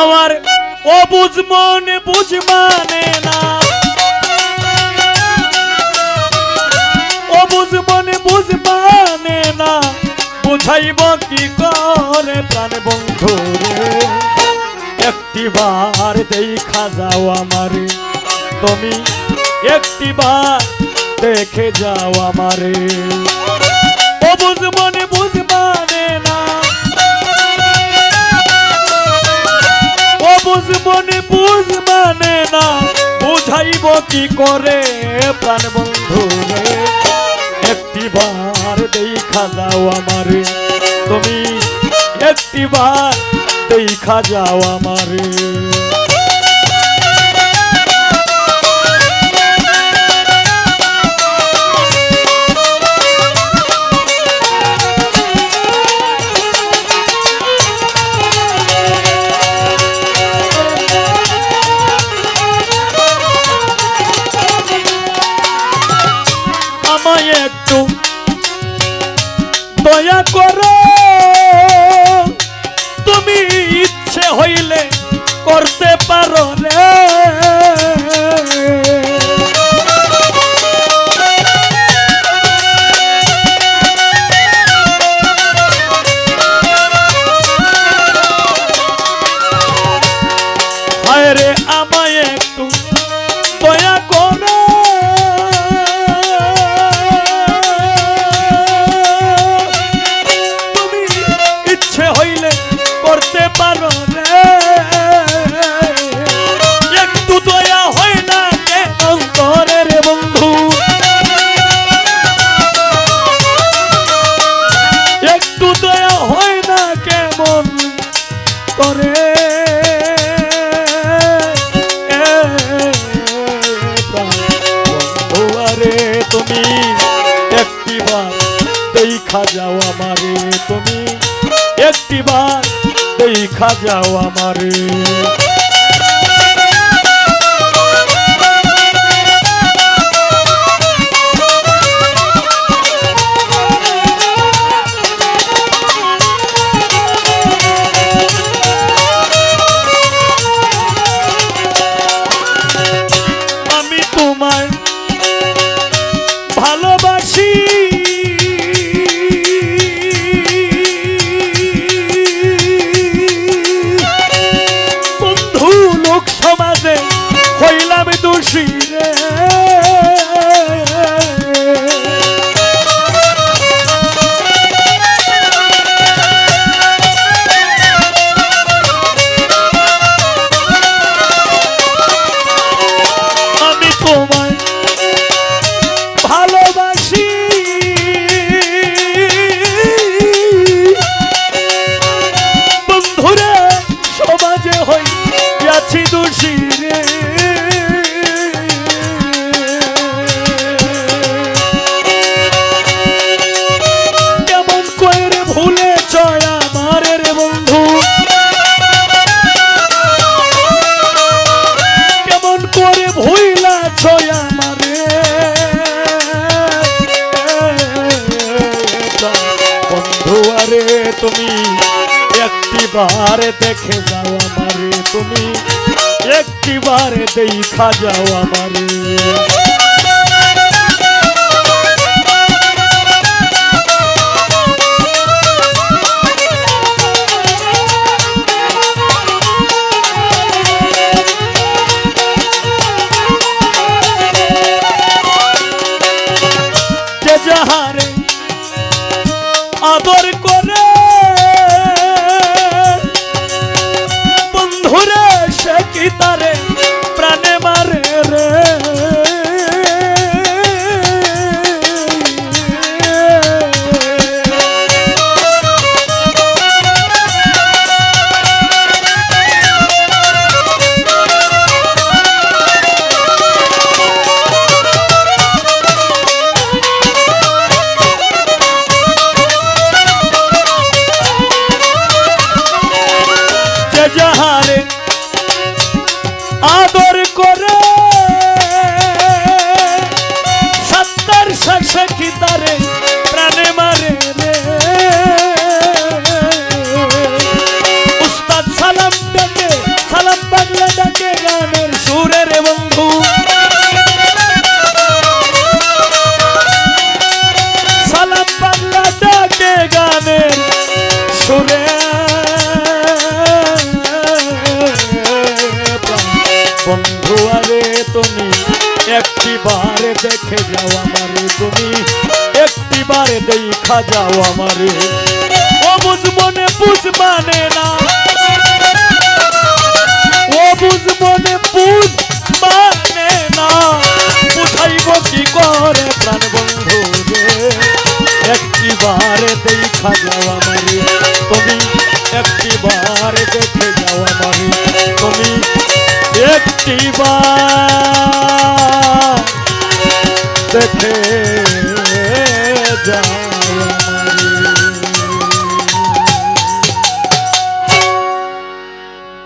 আমার অবুঝ মনে বুঝ মানে না, অবুঝ মনে বুঝ মানে না, বুঝাইব কি করে প্রাণ বন্ধু রে। একটিবার দেখা যাও আমারে, তুমি একটিবার দেখে যাও আমারে। অবুঝ মনে বুঝ মানে না, অবুঝ মনে বুঝ মানে না, বুঝাইব কি করে প্রাণ বন্ধু রে। একটিবার দেখা যাও আমারে, তুমি একটিবার দেখা যাও আমারে। আমায় একটু দয়া করো, তুমি ইচ্ছে হইলে করতে পারো রে। হায় রে আমায় একটু দয়া করো, তুমি ইচ্ছে হইলে করতে পারো রে। একটু দয়া হয় না কেন করে রে বন্ধু, একটু দয়া হয় না কেমন করে। তুমি একটিবার দেখা যাও আমারে, তুমি একটিবার দেখা যাও আমারে। আমি তোমায় ভালোবাসি, বন্ধু লোক সমাজে হইলাম দোষী রে। আমি তোমায় ভালোবাসি, বন্ধুরে সমাজে হইয়াছি দোষী রে। কেমন করে ভুলে চয় আমারে রে বন্ধু, কেমন করে ভুইলা ছয় আমারে। বন্ধু আরে তুমি একটিবার দেখে যাও আমারে, তুমি একটিবার দেখা যাও আমারে। যে যাহারে আদর করে বন্ধুরে, সে কি তারে প্রাণে মারে রে। যাহারে আদর করে সত্তর শেষে কি তারে প্রাণে মারে রে। উস্তাদ সালাম ডেকে বারে দেখা যাও আমারে ও বুঝ মনে বুঝ মানে না ও বুঝ মনে বুঝ মানে না বুঝাইব কি করে প্রাণ বন্ধু রে একটিবারে দেখা যাও আমারে তুমি একটিবারে দেখে যাও আমারে তুমি একটিবার